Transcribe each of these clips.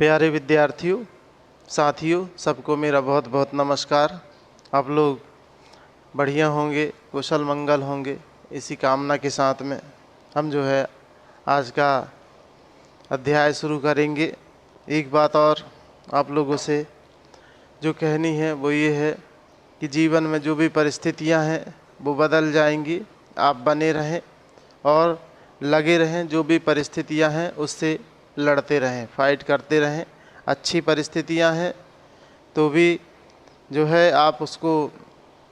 प्यारे विद्यार्थियों, साथियों, सबको मेरा बहुत बहुत नमस्कार। आप लोग बढ़िया होंगे, कुशल मंगल होंगे, इसी कामना के साथ में हम जो है आज का अध्याय शुरू करेंगे। एक बात और आप लोगों से जो कहनी है वो ये है कि जीवन में जो भी परिस्थितियां हैं वो बदल जाएंगी। आप बने रहें और लगे रहें, जो भी परिस्थितियां हैं उससे लड़ते रहें, फाइट करते रहें। अच्छी परिस्थितियां हैं तो भी जो है आप उसको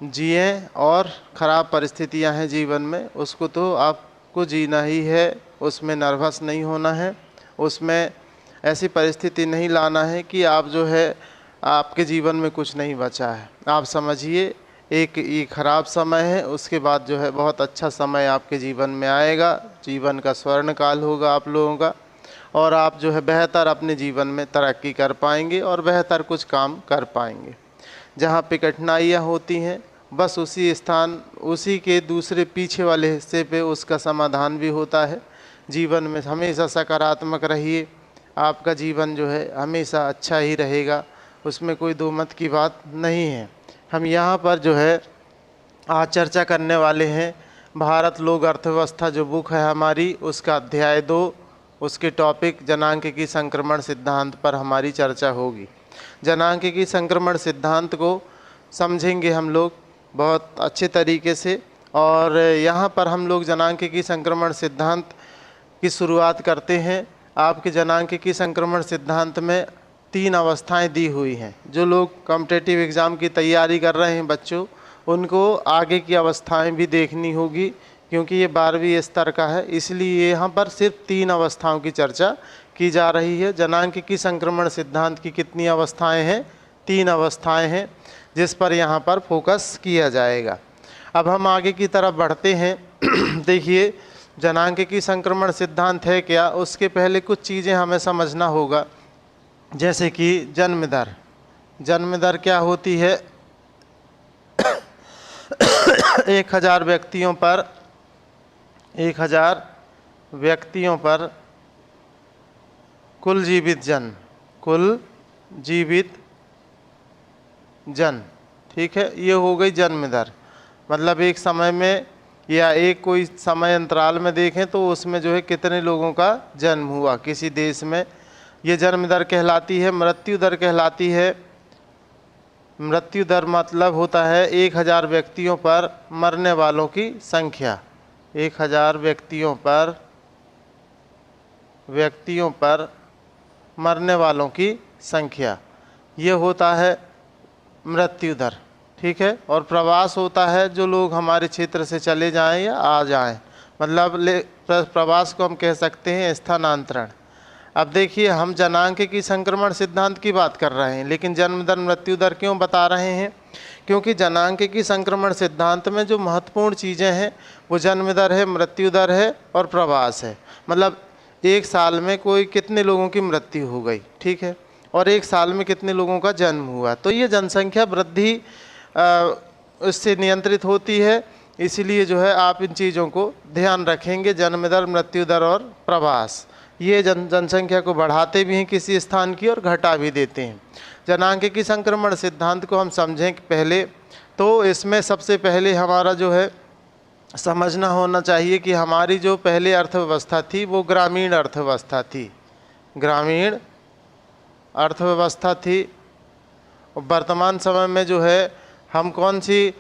जिएं, और ख़राब परिस्थितियां हैं जीवन में उसको तो आपको जीना ही है। उसमें नर्वस नहीं होना है, उसमें ऐसी परिस्थिति नहीं लाना है कि आप जो है आपके जीवन में कुछ नहीं बचा है। आप समझिए एक ये ख़राब समय है, उसके बाद जो है बहुत अच्छा समय आपके जीवन में आएगा। जीवन का स्वर्ण काल होगा आप लोगों का, और आप जो है बेहतर अपने जीवन में तरक्की कर पाएंगे और बेहतर कुछ काम कर पाएंगे। जहाँ पे कठिनाइयाँ होती हैं बस उसी के दूसरे पीछे वाले हिस्से पे उसका समाधान भी होता है। जीवन में हमेशा सकारात्मक रहिए, आपका जीवन जो है हमेशा अच्छा ही रहेगा, उसमें कोई दो मत की बात नहीं है। हम यहाँ पर जो है आज चर्चा करने वाले हैं भारत लोक अर्थव्यवस्था जो बुक है हमारी, उसका अध्याय 2, उसके टॉपिक जनांकिकी संक्रमण सिद्धांत पर हमारी चर्चा होगी। जनांकिकी संक्रमण सिद्धांत को समझेंगे हम लोग बहुत अच्छे तरीके से, और यहाँ पर हम लोग जनांकिकी संक्रमण सिद्धांत की शुरुआत करते हैं। आपके जनांकिकी संक्रमण सिद्धांत में 3 अवस्थाएं दी हुई हैं। जो लोग कॉम्पिटिटिव एग्ज़ाम की तैयारी कर रहे हैं बच्चों, उनको आगे की अवस्थाएं भी देखनी होगी, क्योंकि ये 12वीं स्तर का है, इसलिए यहाँ पर सिर्फ 3 अवस्थाओं की चर्चा की जा रही है। जनांकिकी संक्रमण सिद्धांत की कितनी अवस्थाएं हैं? 3 अवस्थाएं हैं जिस पर यहाँ पर फोकस किया जाएगा। अब हम आगे की तरफ बढ़ते हैं। देखिए जनांकिकी संक्रमण सिद्धांत है क्या, उसके पहले कुछ चीज़ें हमें समझना होगा। जैसे कि जन्म दर। जन्म दर क्या होती है? 1000 व्यक्तियों पर कुल जीवित जन, ठीक है, ये हो गई जन्म दर। मतलब एक समय में या एक कोई समय अंतराल में देखें तो उसमें जो है कितने लोगों का जन्म हुआ किसी देश में, ये जन्म दर कहलाती है। मृत्यु दर कहलाती है। मृत्यु दर मतलब होता है 1000 व्यक्तियों पर मरने वालों की संख्या। 1000 व्यक्तियों पर मरने वालों की संख्या, ये होता है मृत्यु दर, ठीक है। और प्रवास होता है जो लोग हमारे क्षेत्र से चले जाएं या आ जाएं, मतलब प्रवास को हम कह सकते हैं स्थानांतरण। अब देखिए हम जनांकिकी संक्रमण सिद्धांत की बात कर रहे हैं, लेकिन जन्म दर मृत्यु दर क्यों बता रहे हैं? क्योंकि जनांकिकी संक्रमण सिद्धांत में जो महत्वपूर्ण चीज़ें हैं वो जन्म दर है, मृत्यु दर है और प्रवास है। मतलब एक साल में कोई कितने लोगों की मृत्यु हो गई, ठीक है, और एक साल में कितने लोगों का जन्म हुआ, तो ये जनसंख्या वृद्धि उससे नियंत्रित होती है। इसीलिए जो है आप इन चीज़ों को ध्यान रखेंगे। जन्म दर, मृत्यु दर और प्रवास ये जनसंख्या को बढ़ाते भी हैं किसी स्थान की और घटा भी देते हैं। जनांकिकी संक्रमण सिद्धांत को हम समझें पहले तो इसमें सबसे पहले हमारा जो है समझना होना चाहिए कि हमारी जो पहले अर्थव्यवस्था थी वो ग्रामीण अर्थव्यवस्था थी। ग्रामीण अर्थव्यवस्था थी। वर्तमान समय में जो है हम कौन सी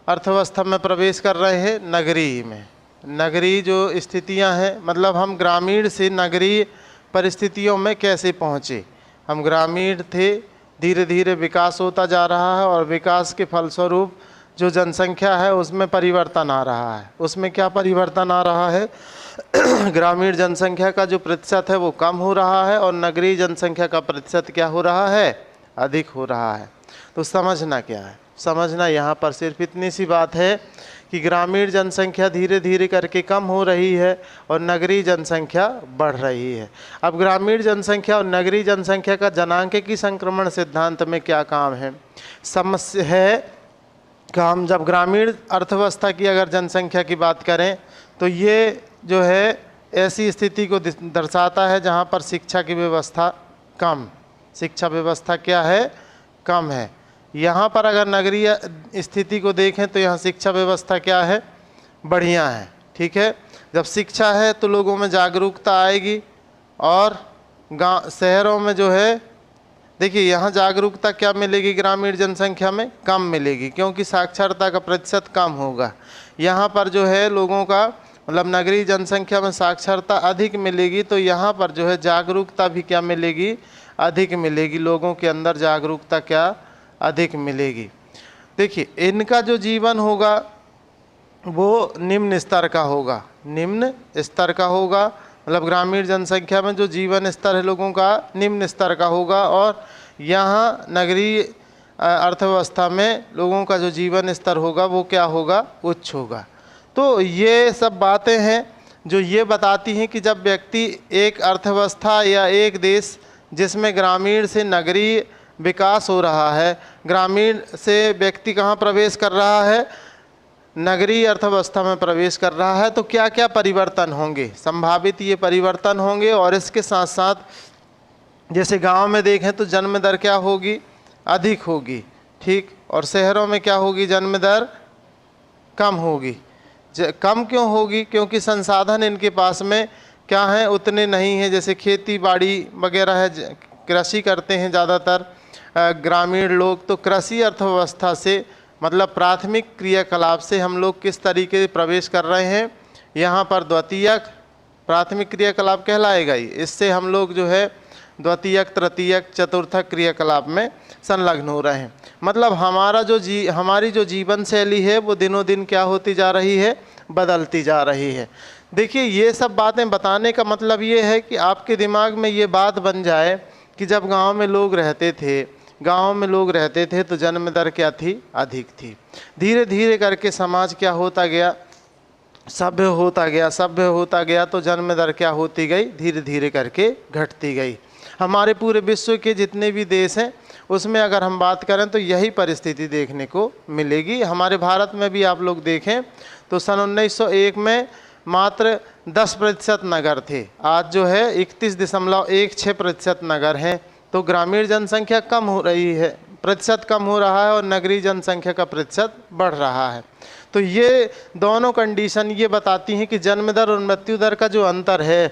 अर्थव्यवस्था में प्रवेश कर रहे हैं? नगरीय में। नगरीय जो स्थितियां हैं, मतलब हम ग्रामीण से नगरीय परिस्थितियों में कैसे पहुँचे। हम ग्रामीण थे, धीरे धीरे विकास होता जा रहा है, और विकास के फलस्वरूप जो जनसंख्या है उसमें परिवर्तन आ रहा है। उसमें क्या परिवर्तन आ रहा है? ग्रामीण जनसंख्या का जो प्रतिशत है वो कम हो रहा है, और नगरीय जनसंख्या का प्रतिशत क्या हो रहा है? अधिक हो रहा है। तो समझना क्या है? समझना यहाँ पर सिर्फ इतनी सी बात है कि ग्रामीण जनसंख्या धीरे धीरे करके कम हो रही है और नगरीय जनसंख्या बढ़ रही है। अब ग्रामीण जनसंख्या और नगरीय जनसंख्या का जनांकिकी संक्रमण सिद्धांत में क्या काम है? समस्या है कि हम जब ग्रामीण अर्थव्यवस्था की अगर जनसंख्या की बात करें तो ये जो है ऐसी स्थिति को दर्शाता है जहाँ पर शिक्षा की व्यवस्था कम। शिक्षा व्यवस्था क्या है? कम है। यहाँ पर अगर नगरीय स्थिति को देखें तो यहाँ शिक्षा व्यवस्था क्या है? बढ़िया है। ठीक है, जब शिक्षा है तो लोगों में जागरूकता आएगी और गांव शहरों में जो है, देखिए यहाँ जागरूकता क्या मिलेगी? ग्रामीण जनसंख्या में कम मिलेगी, क्योंकि साक्षरता का प्रतिशत कम होगा। यहाँ पर जो है लोगों का मतलब नगरीय जनसंख्या में साक्षरता अधिक मिलेगी, तो यहाँ पर जो है जागरूकता भी क्या मिलेगी? अधिक मिलेगी। लोगों के अंदर जागरूकता क्या? अधिक मिलेगी। देखिए इनका जो जीवन होगा वो निम्न स्तर का होगा, निम्न स्तर का होगा। मतलब ग्रामीण जनसंख्या में जो जीवन स्तर है लोगों का निम्न स्तर का होगा, और यहाँ नगरीय अर्थव्यवस्था में लोगों का जो जीवन स्तर होगा वो क्या होगा? उच्च होगा। तो ये सब बातें हैं जो ये बताती हैं कि जब व्यक्ति एक अर्थव्यवस्था या एक देश जिसमें ग्रामीण से नगरीय विकास हो रहा है, ग्रामीण से व्यक्ति कहाँ प्रवेश कर रहा है? नगरीय अर्थव्यवस्था में प्रवेश कर रहा है, तो क्या क्या परिवर्तन होंगे? संभावित ये परिवर्तन होंगे। और इसके साथ साथ जैसे गांव में देखें तो जन्म दर क्या होगी? अधिक होगी। ठीक, और शहरों में क्या होगी? जन्म दर कम होगी। कम क्यों होगी? क्योंकि संसाधन इनके पास में क्या है? उतने नहीं हैं। जैसे खेती बाड़ी वगैरह है, कृषि करते हैं ज़्यादातर ग्रामीण लोग, तो कृषि अर्थव्यवस्था से मतलब प्राथमिक क्रियाकलाप से हम लोग किस तरीके से प्रवेश कर रहे हैं? यहाँ पर द्वितीयक प्राथमिक क्रियाकलाप कहलाएगा ही। इससे हम लोग जो है द्वितीयक, तृतीयक, चतुर्थक क्रियाकलाप में संलग्न हो रहे हैं। मतलब हमारी जो जीवन शैली है वो दिनों दिन क्या होती जा रही है? बदलती जा रही है। देखिए ये सब बातें बताने का मतलब ये है कि आपके दिमाग में ये बात बन जाए कि जब गांव में लोग रहते थे तो जन्म दर क्या थी? अधिक थी। धीरे धीरे करके समाज क्या होता गया? सभ्य होता गया, तो जन्म दर क्या होती गई? धीरे धीरे करके घटती गई। हमारे पूरे विश्व के जितने भी देश हैं उसमें अगर हम बात करें तो यही परिस्थिति देखने को मिलेगी। हमारे भारत में भी आप लोग देखें तो सन 1901 में मात्र 10% नगर थे। आज जो है 31.16% नगर हैं। तो ग्रामीण जनसंख्या कम हो रही है, प्रतिशत कम हो रहा है, और नगरीय जनसंख्या का प्रतिशत बढ़ रहा है। तो ये दोनों कंडीशन ये बताती हैं कि जन्म दर और मृत्यु दर का जो अंतर है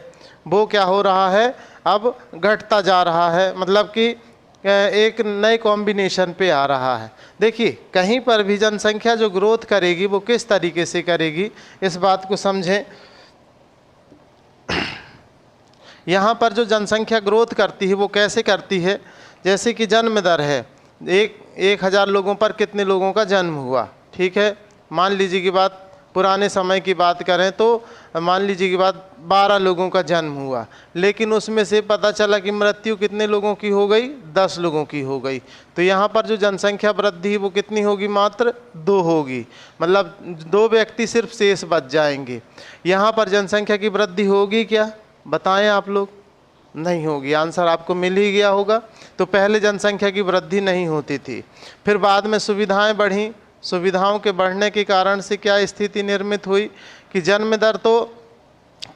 वो क्या हो रहा है? अब घटता जा रहा है। मतलब कि एक नए कॉम्बिनेशन पे आ रहा है। देखिए कहीं पर भी जनसंख्या जो ग्रोथ करेगी वो किस तरीके से करेगी, इस बात को समझें। यहाँ पर जो जनसंख्या ग्रोथ करती है वो कैसे करती है? जैसे कि जन्म दर है, 1000 लोगों पर कितने लोगों का जन्म हुआ? ठीक है, मान लीजिए कि बात पुराने समय की बात करें तो मान लीजिए कि बात 12 लोगों का जन्म हुआ, लेकिन उसमें से पता चला कि मृत्यु कितने लोगों की हो गई? 10 लोगों की हो गई। तो यहाँ पर जो जनसंख्या वृद्धि है वो कितनी होगी? मात्र 2 होगी। मतलब 2 व्यक्ति सिर्फ शेष बच जाएंगे। यहाँ पर जनसंख्या की वृद्धि होगी क्या? बताएं आप लोग। नहीं होगी। आंसर आपको मिल ही गया होगा। तो पहले जनसंख्या की वृद्धि नहीं होती थी, फिर बाद में सुविधाएं बढ़ी। सुविधाओं के बढ़ने के कारण से क्या स्थिति निर्मित हुई कि जन्म दर तो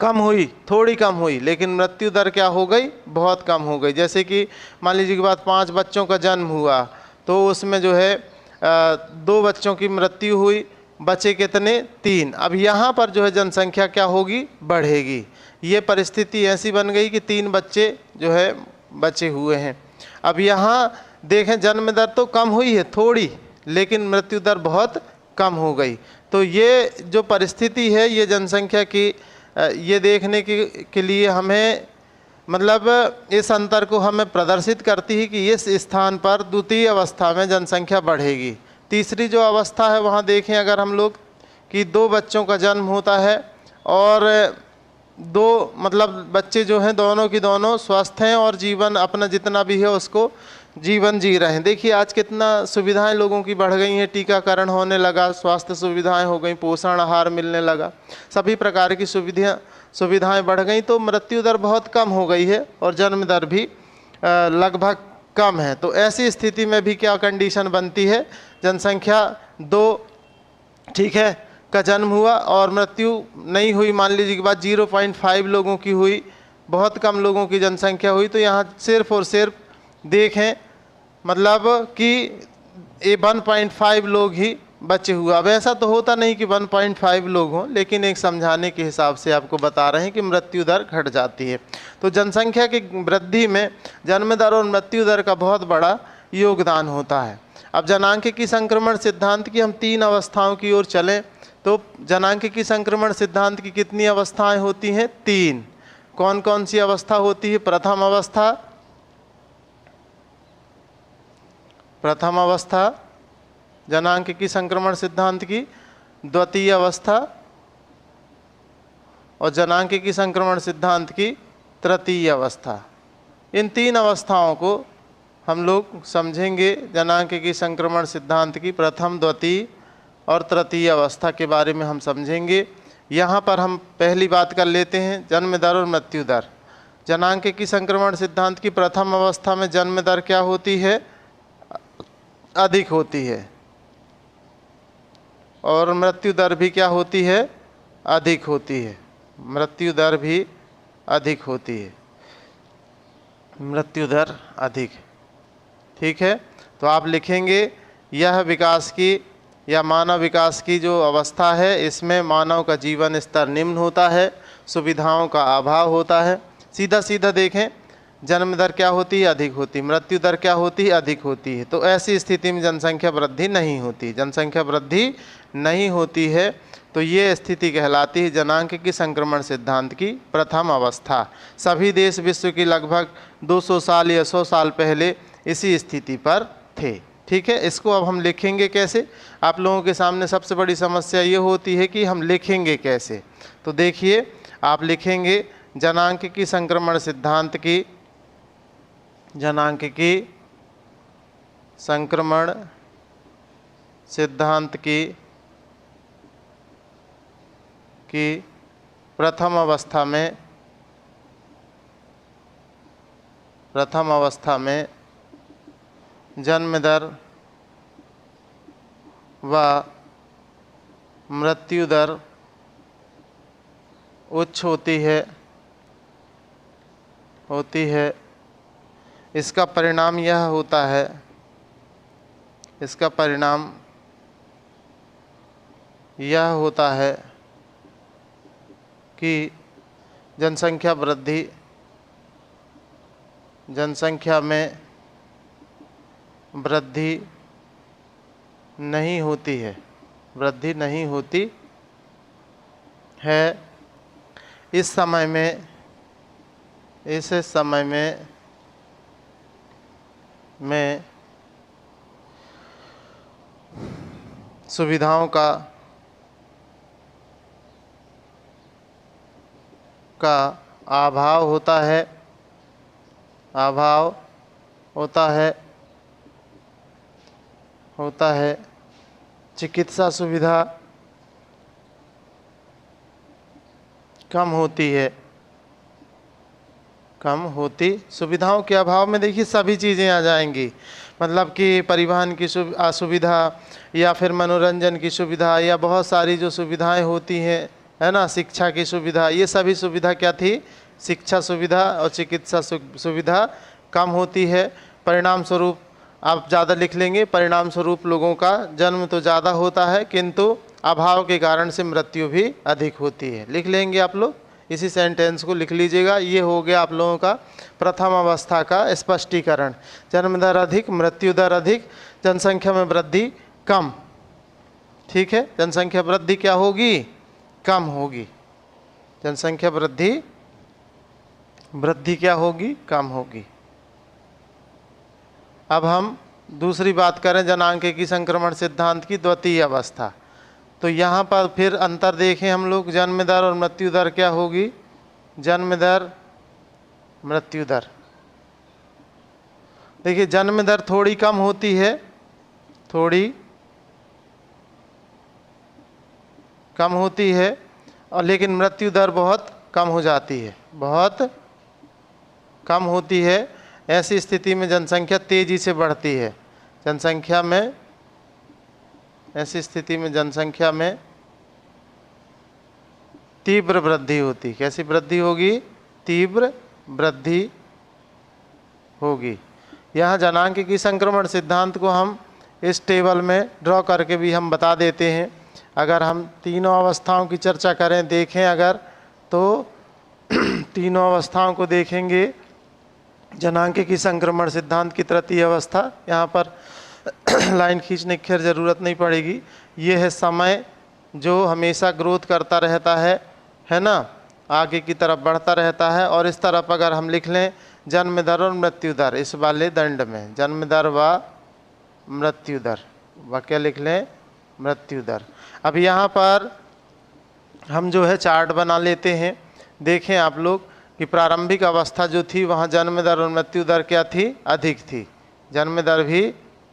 कम हुई, थोड़ी कम हुई, लेकिन मृत्यु दर क्या हो गई? बहुत कम हो गई। जैसे कि मान लीजिए कि बात 5 बच्चों का जन्म हुआ तो उसमें जो है 2 बच्चों की मृत्यु हुई, बचे कितने? 3। अब यहाँ पर जो है जनसंख्या क्या होगी? बढ़ेगी। ये परिस्थिति ऐसी बन गई कि 3 बच्चे जो है बचे हुए हैं। अब यहाँ देखें जन्म दर तो कम हुई है थोड़ी, लेकिन मृत्यु दर बहुत कम हो गई। तो ये जो परिस्थिति है ये जनसंख्या की ये देखने के लिए हमें मतलब इस अंतर को हमें प्रदर्शित करती है कि इस स्थान पर द्वितीय अवस्था में जनसंख्या बढ़ेगी। तीसरी जो अवस्था है वहाँ देखें अगर हम लोग कि 2 बच्चों का जन्म होता है और 2 मतलब बच्चे जो हैं दोनों की दोनों स्वस्थ हैं और जीवन अपना जितना भी है उसको जीवन जी रहे हैं। देखिए आज कितना सुविधाएं लोगों की बढ़ गई हैं, टीकाकरण होने लगा, स्वास्थ्य सुविधाएं हो गई, पोषण आहार मिलने लगा, सभी प्रकार की सुविधाएं बढ़ गई, तो मृत्यु दर बहुत कम हो गई है और जन्म दर भी लगभग कम है। तो ऐसी स्थिति में भी क्या कंडीशन बनती है? जनसंख्या 2 ठीक है का जन्म हुआ और मृत्यु नहीं हुई, मान लीजिए कि बात 0.5 लोगों की हुई, बहुत कम लोगों की जनसंख्या हुई, तो यहाँ सिर्फ और सिर्फ देखें मतलब कि ये 1.5 लोग ही बचे हुए। अब ऐसा तो होता नहीं कि 1.5 लोग हों, लेकिन एक समझाने के हिसाब से आपको बता रहे हैं कि मृत्यु दर घट जाती है। तो जनसंख्या की वृद्धि में जन्म दर और मृत्यु दर का बहुत बड़ा योगदान होता है। अब जनांकिकी संक्रमण सिद्धांत की हम 3 अवस्थाओं की ओर चलें तो जनांकिकी संक्रमण सिद्धांत की कितनी अवस्थाएं होती हैं? 3। कौन कौन सी अवस्था होती है? प्रथम अवस्था जनांकिकी संक्रमण सिद्धांत की, द्वितीय अवस्था और जनांकिकी संक्रमण सिद्धांत की तृतीय अवस्था। इन 3 अवस्थाओं को हम लोग समझेंगे। जनांकिकी संक्रमण सिद्धांत की प्रथम, द्वितीय और तृतीय अवस्था के बारे में हम समझेंगे। यहाँ पर हम पहली बात कर लेते हैं जन्म दर और मृत्यु दर। जनांकिकी संक्रमण सिद्धांत की प्रथम अवस्था में जन्म दर क्या होती है? अधिक होती है, और मृत्यु दर भी क्या होती है? अधिक होती है। मृत्यु दर भी अधिक होती है, मृत्यु दर अधिक। ठीक है, तो आप लिखेंगे यह विकास की या मानव विकास की जो अवस्था है, इसमें मानव का जीवन स्तर निम्न होता है, सुविधाओं का अभाव होता है। सीधा सीधा देखें, जन्म दर क्या होती है? अधिक होती। मृत्यु दर क्या होती है? अधिक होती है। तो ऐसी स्थिति में जनसंख्या वृद्धि नहीं होती, जनसंख्या वृद्धि नहीं होती है। तो ये स्थिति कहलाती है जनांकिकी संक्रमण सिद्धांत की प्रथम अवस्था। सभी देश विश्व की लगभग 200 साल या 100 साल पहले इसी स्थिति पर थे। ठीक है, इसको अब हम लिखेंगे कैसे? आप लोगों के सामने सबसे बड़ी समस्या ये होती है कि हम लिखेंगे कैसे। तो देखिए, आप लिखेंगे जनांकिकी संक्रमण सिद्धांत की, जनांकिकी संक्रमण सिद्धांत की प्रथम अवस्था में जन्म दर व मृत्यु दर उच्च होती है। इसका परिणाम यह होता है, इसका परिणाम यह होता है कि जनसंख्या में वृद्धि नहीं होती है, वृद्धि नहीं होती है। इस समय में सुविधाओं का अभाव होता है। चिकित्सा सुविधा कम होती। सुविधाओं के अभाव में देखिए सभी चीज़ें आ जाएंगी, मतलब कि परिवहन की असुविधा या फिर मनोरंजन की सुविधा या बहुत सारी जो सुविधाएं होती हैं, है ना, शिक्षा की सुविधा, ये सभी सुविधा क्या थी? शिक्षा सुविधा और चिकित्सा सुविधा कम होती है। परिणाम स्वरूप आप ज़्यादा लिख लेंगे, परिणाम स्वरूप लोगों का जन्म तो ज़्यादा होता है किंतु अभाव के कारण से मृत्यु भी अधिक होती है। लिख लेंगे आप लोग, इसी सेंटेंस को लिख लीजिएगा। ये हो गया आप लोगों का प्रथम अवस्था का स्पष्टीकरण। जन्म दर अधिक, मृत्यु दर अधिक, जनसंख्या में वृद्धि कम। ठीक है, जनसंख्या वृद्धि क्या होगी? कम होगी। जनसंख्या वृद्धि क्या होगी? कम होगी। अब हम दूसरी बात करें जनांकिकी संक्रमण सिद्धांत की द्वितीय अवस्था। तो यहाँ पर फिर अंतर देखें हम लोग, जन्म दर और मृत्यु दर क्या होगी? जन्म दर, मृत्यु दर। देखिए, जन्म दर थोड़ी कम होती है, थोड़ी कम होती है, और लेकिन मृत्यु दर बहुत कम हो जाती है, बहुत कम होती है। ऐसी स्थिति में जनसंख्या तेजी से बढ़ती है। ऐसी स्थिति में जनसंख्या में तीव्र वृद्धि होती। कैसी वृद्धि होगी? तीव्र वृद्धि होगी। यहाँ जनांक की संक्रमण सिद्धांत को हम इस टेबल में ड्रॉ करके भी हम बता देते हैं। अगर हम तीनों अवस्थाओं की चर्चा करें, देखें अगर, तो तीनों अवस्थाओं को देखेंगे। जनांक की संक्रमण सिद्धांत की तृतीय अवस्था, यहाँ पर लाइन खींचने की खैर ज़रूरत नहीं पड़ेगी। ये है समय जो हमेशा ग्रोथ करता रहता है ना, आगे की तरफ बढ़ता रहता है। और इस तरफ अगर हम लिख लें जन्म दर और मृत्यु दर, इस वाले दंड में जन्म दर व मृत्यु दर, व क्या लिख लें, मृत्यु दर। अब यहाँ पर हम जो है चार्ट बना लेते हैं। देखें आप लोग कि प्रारंभिक अवस्था जो थी वहाँ जन्म दर और मृत्यु दर क्या थी, अधिक थी। जन्म दर भी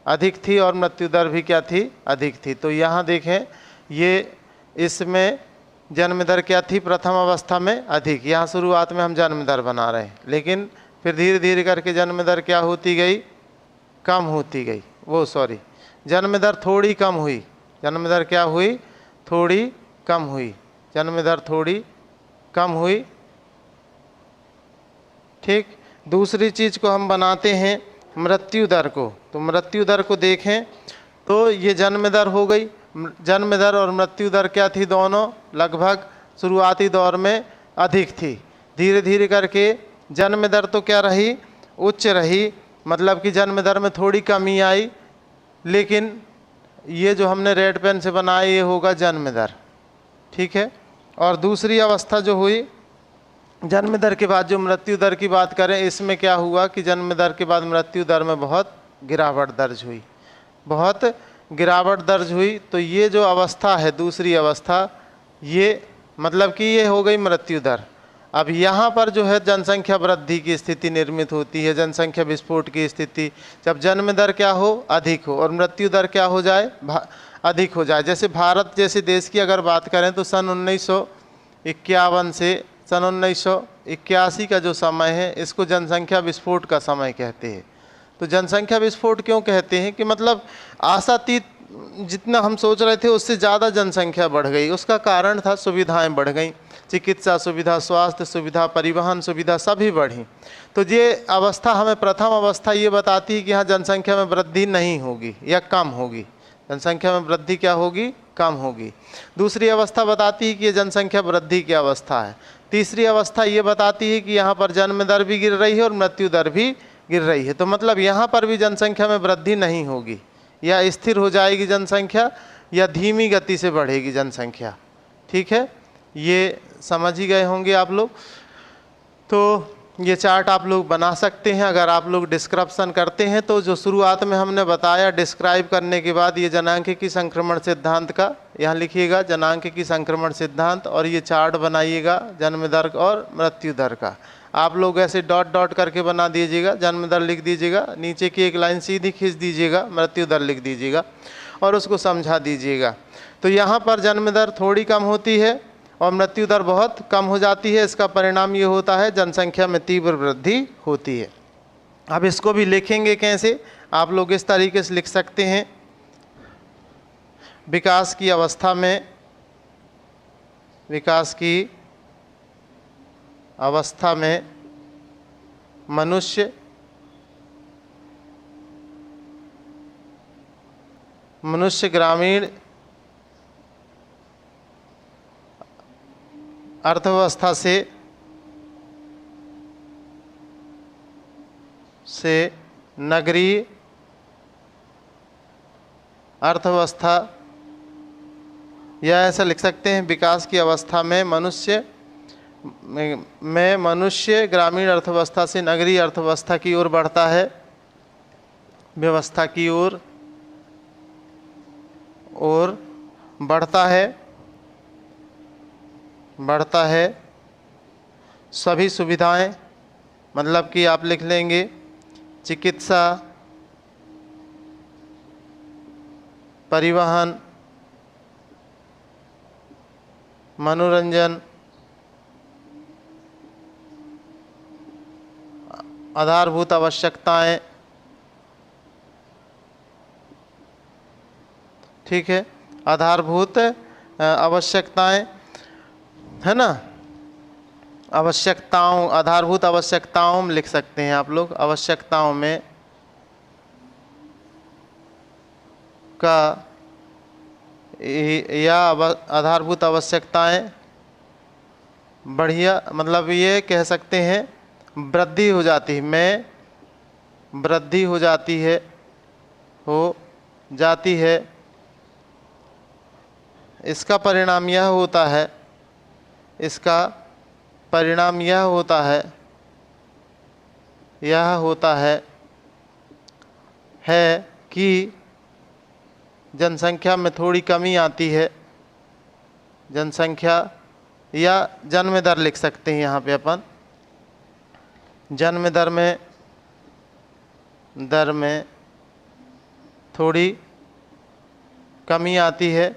अधिक थी और मृत्यु दर भी क्या थी, अधिक थी। तो यहाँ देखें ये इसमें जन्म दर क्या थी, प्रथम अवस्था में अधिक। यहाँ शुरुआत में हम जन्म दर बना रहे हैं, लेकिन फिर धीरे धीरे करके जन्म दर क्या होती गई, कम होती गई। जन्म दर थोड़ी कम हुई। जन्म दर क्या हुई, थोड़ी कम हुई। जन्म दर थोड़ी कम हुई। ठीक, दूसरी चीज़ को हम बनाते हैं मृत्यु दर को। तो मृत्यु दर को देखें तो ये जन्म दर हो गई। जन्म दर और मृत्यु दर क्या थी, दोनों लगभग शुरुआती दौर में अधिक थी। धीरे धीरे करके जन्म दर तो क्या रही, उच्च रही, मतलब कि जन्म दर में थोड़ी कमी आई। लेकिन ये जो हमने रेड पेन से बनाया ये होगा जन्म दर, ठीक है। और दूसरी अवस्था जो हुई जन्म दर के बाद जो मृत्यु दर की बात करें, इसमें क्या हुआ कि जन्म दर के बाद मृत्यु दर में बहुत गिरावट दर्ज हुई, बहुत गिरावट दर्ज हुई। तो ये जो अवस्था है दूसरी अवस्था, ये मतलब कि ये हो गई मृत्यु दर। अब यहाँ पर जो है जनसंख्या वृद्धि की स्थिति निर्मित होती है, जनसंख्या विस्फोट की स्थिति, जब जन्म दर क्या हो, अधिक हो, और मृत्यु दर क्या हो जाए, अधिक हो जाए। जैसे भारत जैसे देश की अगर बात करें तो सन 1951 से सन 1981 का जो समय है इसको जनसंख्या विस्फोट का समय कहते हैं। तो जनसंख्या विस्फोट क्यों कहते हैं कि मतलब आशातीत जितना हम सोच रहे थे उससे ज़्यादा जनसंख्या बढ़ गई। उसका कारण था सुविधाएं बढ़ गई, चिकित्सा सुविधा, स्वास्थ्य सुविधा, परिवहन सुविधा सभी बढ़ी। तो ये अवस्था हमें प्रथम अवस्था ये बताती है कि यहाँ जनसंख्या में वृद्धि नहीं होगी या कम होगी। जनसंख्या में वृद्धि क्या होगी, कम होगी। दूसरी अवस्था बताती है कि ये जनसंख्या वृद्धि की अवस्था है। तीसरी अवस्था ये बताती है कि यहाँ पर जन्म दर भी गिर रही है और मृत्यु दर भी गिर रही है। तो मतलब यहाँ पर भी जनसंख्या में वृद्धि नहीं होगी, या स्थिर हो जाएगी जनसंख्या, या धीमी गति से बढ़ेगी जनसंख्या। ठीक है, ये समझ ही गए होंगे आप लोग। तो ये चार्ट आप लोग बना सकते हैं। अगर आप लोग डिस्क्रिप्शन करते हैं तो जो शुरुआत में हमने बताया, डिस्क्राइब करने के बाद ये जनांक संक्रमण सिद्धांत का यहाँ लिखिएगा, जनांक संक्रमण सिद्धांत, और ये चार्ट बनाइएगा जन्म दर और मृत्यु दर का। आप लोग ऐसे डॉट डॉट करके बना दीजिएगा, जन्म दर लिख दीजिएगा, नीचे की एक लाइन सीधी खींच दीजिएगा, मृत्यु दर लिख दीजिएगा और उसको समझा दीजिएगा। तो यहाँ पर जन्म दर थोड़ी कम होती है और मृत्यु दर बहुत कम हो जाती है। इसका परिणाम ये होता है जनसंख्या में तीव्र वृद्धि होती है। अब इसको भी लिखेंगे कैसे, आप लोग इस तरीके से लिख सकते हैं, विकास की अवस्था में, विकास की अवस्था में मनुष्य ग्रामीण अर्थव्यवस्था से नगरीय अर्थव्यवस्था, या ऐसा लिख सकते हैं विकास की अवस्था में मनुष्य ग्रामीण अर्थव्यवस्था से नगरीय अर्थव्यवस्था की ओर बढ़ता है, व्यवस्था की ओर बढ़ता है। सभी सुविधाएं, मतलब कि आप लिख लेंगे चिकित्सा, परिवहन, मनोरंजन, आधारभूत आवश्यकताएं, ठीक है, आधारभूत आवश्यकताएं, है ना। आवश्यकताओं, आधारभूत आवश्यकताओं में लिख सकते हैं आप लोग। आवश्यकताओं में का या आधारभूत आवश्यकताएं बढ़िया, मतलब ये कह सकते हैं वृद्धि हो जाती है, में वृद्धि हो जाती है, हो जाती है। इसका परिणाम यह होता है, इसका परिणाम यह होता है, यह होता है कि जनसंख्या में थोड़ी कमी आती है। जनसंख्या या जन्म दर लिख सकते हैं यहाँ पे अपन। जन्म दर में थोड़ी कमी आती है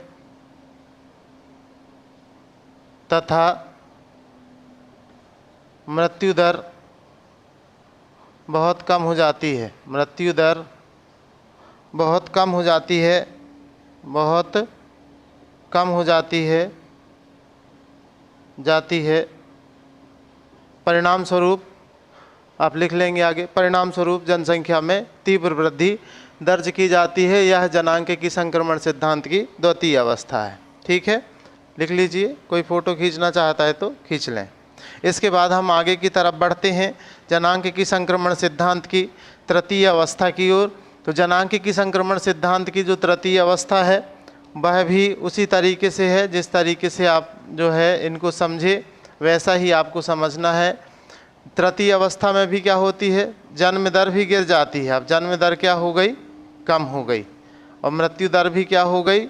तथा मृत्यु दर बहुत कम हो जाती है। मृत्यु दर बहुत कम हो जाती है, बहुत कम हो जाती है। परिणाम स्वरूप आप लिख लेंगे आगे, परिणाम स्वरूप जनसंख्या में तीव्र वृद्धि दर्ज की जाती है। यह जनांक संक्रमण सिद्धांत की द्वितीय अवस्था है। ठीक है, लिख लीजिए। कोई फ़ोटो खींचना चाहता है तो खींच लें। इसके बाद हम आगे की तरफ बढ़ते हैं जनांक संक्रमण सिद्धांत की तृतीय अवस्था की ओर। तो जनांक संक्रमण सिद्धांत की जो तृतीय अवस्था है वह भी उसी तरीके से है जिस तरीके से आप जो है इनको समझे वैसा ही आपको समझना है। तृतीय अवस्था में भी क्या होती है, जन्म दर भी गिर जाती है। अब जन्म दर क्या हो गई, कम हो गई, और मृत्यु दर भी क्या हो गई,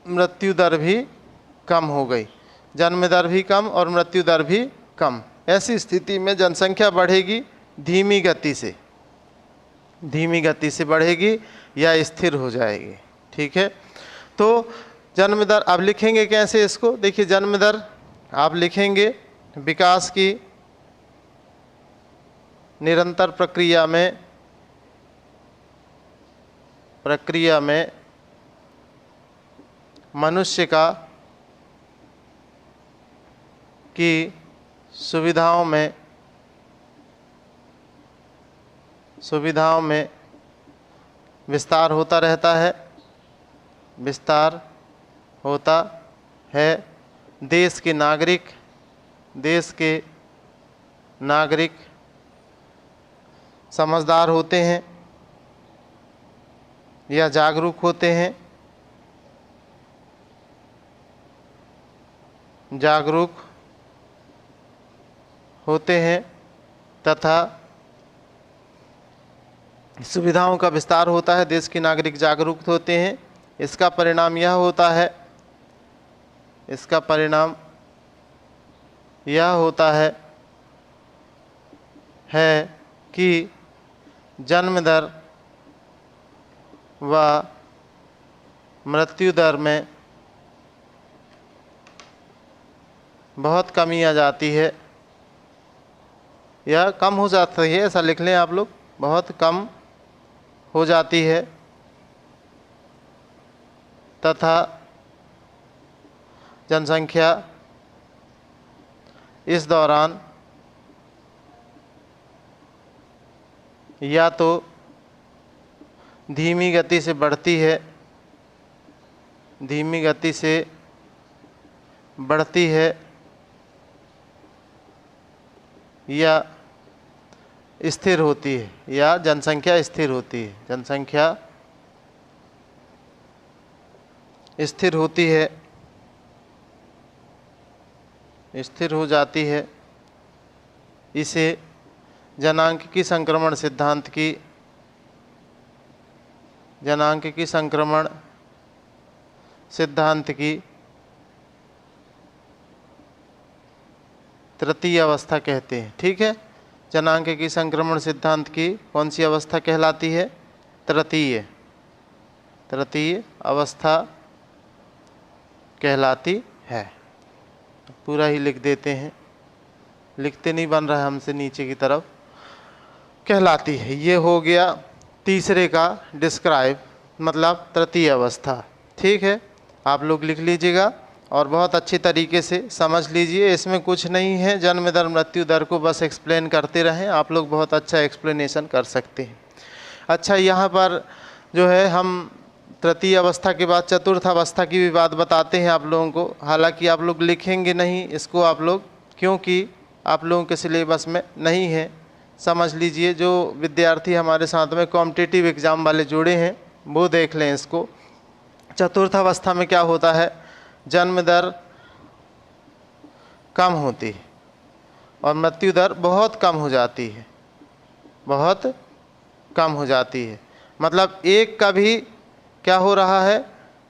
मृत्यु दर भी कम हो गई। जन्म दर भी कम और मृत्यु दर भी कम। ऐसी स्थिति में जनसंख्या बढ़ेगी धीमी गति से, धीमी गति से बढ़ेगी या स्थिर हो जाएगी। ठीक है, तो जन्म दर अब लिखेंगे कैसे इसको, देखिए जन्म दर आप लिखेंगे विकास की निरंतर प्रक्रिया में मनुष्य का की सुविधाओं में विस्तार होता रहता है, विस्तार होता है। देश के नागरिक समझदार होते हैं या जागरूक होते हैं, जागरूक होते हैं तथा सुविधाओं का विस्तार होता है। देश के नागरिक जागरूक होते हैं। इसका परिणाम यह होता है, इसका परिणाम यह होता है कि जन्म दर व मृत्यु दर में बहुत कमी आ जाती है या कम हो जाती है, ऐसा लिख लें आप लोग, बहुत कम हो जाती है तथा जनसंख्या इस दौरान या तो धीमी गति से बढ़ती है, धीमी गति से बढ़ती है या स्थिर होती है, या जनसंख्या स्थिर होती है। जनसंख्या स्थिर होती है, स्थिर हो जाती है। इसे जनांक संक्रमण सिद्धांत की तृतीय अवस्था कहते हैं। ठीक है, जनांक संक्रमण सिद्धांत की कौन सी अवस्था कहलाती है, तृतीय अवस्था कहलाती है। पूरा ही लिख देते हैं, लिखते नहीं बन रहा है हमसे, नीचे की तरफ कहलाती है। ये हो गया तीसरे का डिस्क्राइब, मतलब तृतीय अवस्था। ठीक है, आप लोग लिख लीजिएगा और बहुत अच्छी तरीके से समझ लीजिए। इसमें कुछ नहीं है, जन्म दर मृत्यु दर को बस एक्सप्लेन करते रहें, आप लोग बहुत अच्छा एक्सप्लेनेशन कर सकते हैं। अच्छा, यहाँ पर जो है हम तृतीय अवस्था के बाद चतुर्थ अवस्था की भी बात बताते हैं आप लोगों को। हालांकि आप लोग लिखेंगे नहीं इसको आप लोग, क्योंकि आप लोगों के सिलेबस में नहीं है। समझ लीजिए, जो विद्यार्थी हमारे साथ में कॉम्पिटिटिव एग्ज़ाम वाले जुड़े हैं वो देख लें इसको। चतुर्थ अवस्था में क्या होता है, जन्म दर कम होती है और मृत्यु दर बहुत कम हो जाती है, बहुत कम हो जाती है। मतलब एक का भी क्या हो रहा है,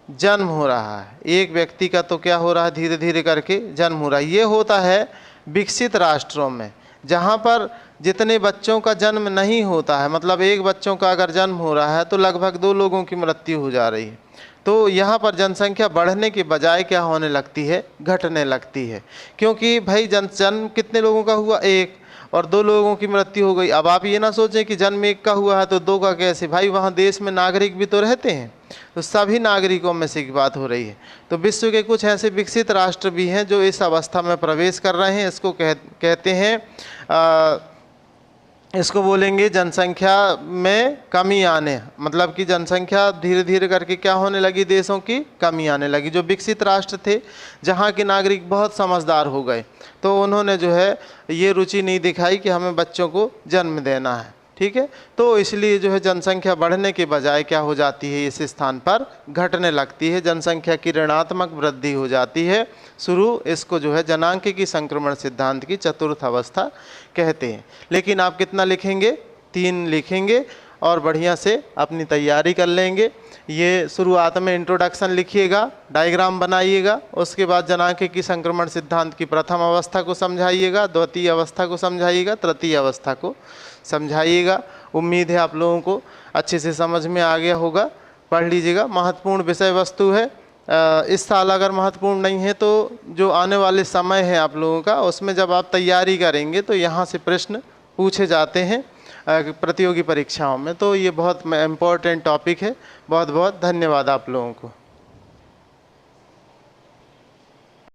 जन्म हो रहा है। एक व्यक्ति का तो क्या हो रहा है, धीरे धीरे करके जन्म हो रहा है। ये होता है विकसित राष्ट्रों में, जहाँ पर जितने बच्चों का जन्म नहीं होता है, मतलब एक बच्चों का अगर जन्म हो रहा है तो लगभग 2 लोगों की मृत्यु हो जा रही है। तो यहाँ पर जनसंख्या बढ़ने के बजाय क्या होने लगती है, घटने लगती है। क्योंकि भाई जन्म कितने लोगों का हुआ, 1, और 2 लोगों की मृत्यु हो गई। अब आप ये ना सोचें कि जन्म 1 का हुआ है तो 2 का कैसे, भाई वहाँ देश में नागरिक भी तो रहते हैं, तो सभी नागरिकों में से की बात हो रही है। तो विश्व के कुछ ऐसे विकसित राष्ट्र भी हैं जो इस अवस्था में प्रवेश कर रहे हैं। इसको कहते हैं इसको बोलेंगे जनसंख्या में कमी आने, मतलब कि जनसंख्या धीरे धीरे करके क्या होने लगी, देशों की कमी आने लगी। जो विकसित राष्ट्र थे, जहाँ के नागरिक बहुत समझदार हो गए, तो उन्होंने जो है ये रुचि नहीं दिखाई कि हमें बच्चों को जन्म देना है, ठीक है। तो इसलिए जो है जनसंख्या बढ़ने के बजाय क्या हो जाती है, इस स्थान पर घटने लगती है, जनसंख्या की ऋणात्मक वृद्धि हो जाती है शुरू। इसको जो है जनांकिकी संक्रमण सिद्धांत की चतुर्थ अवस्था कहते हैं। लेकिन आप कितना लिखेंगे, 3 लिखेंगे और बढ़िया से अपनी तैयारी कर लेंगे। ये शुरुआत में इंट्रोडक्शन लिखिएगा, डायग्राम बनाइएगा, उसके बाद जनांकिकी संक्रमण सिद्धांत की प्रथम अवस्था को समझाइएगा, द्वितीय अवस्था को समझाइएगा, तृतीय अवस्था को समझाइएगा। उम्मीद है आप लोगों को अच्छे से समझ में आ गया होगा। पढ़ लीजिएगा, महत्वपूर्ण विषय वस्तु है। इस साल अगर महत्वपूर्ण नहीं है तो जो आने वाले समय है आप लोगों का, उसमें जब आप तैयारी करेंगे तो यहाँ से प्रश्न पूछे जाते हैं प्रतियोगी परीक्षाओं में। तो ये बहुत इम्पोर्टेंट टॉपिक है। बहुत बहुत धन्यवाद आप लोगों को।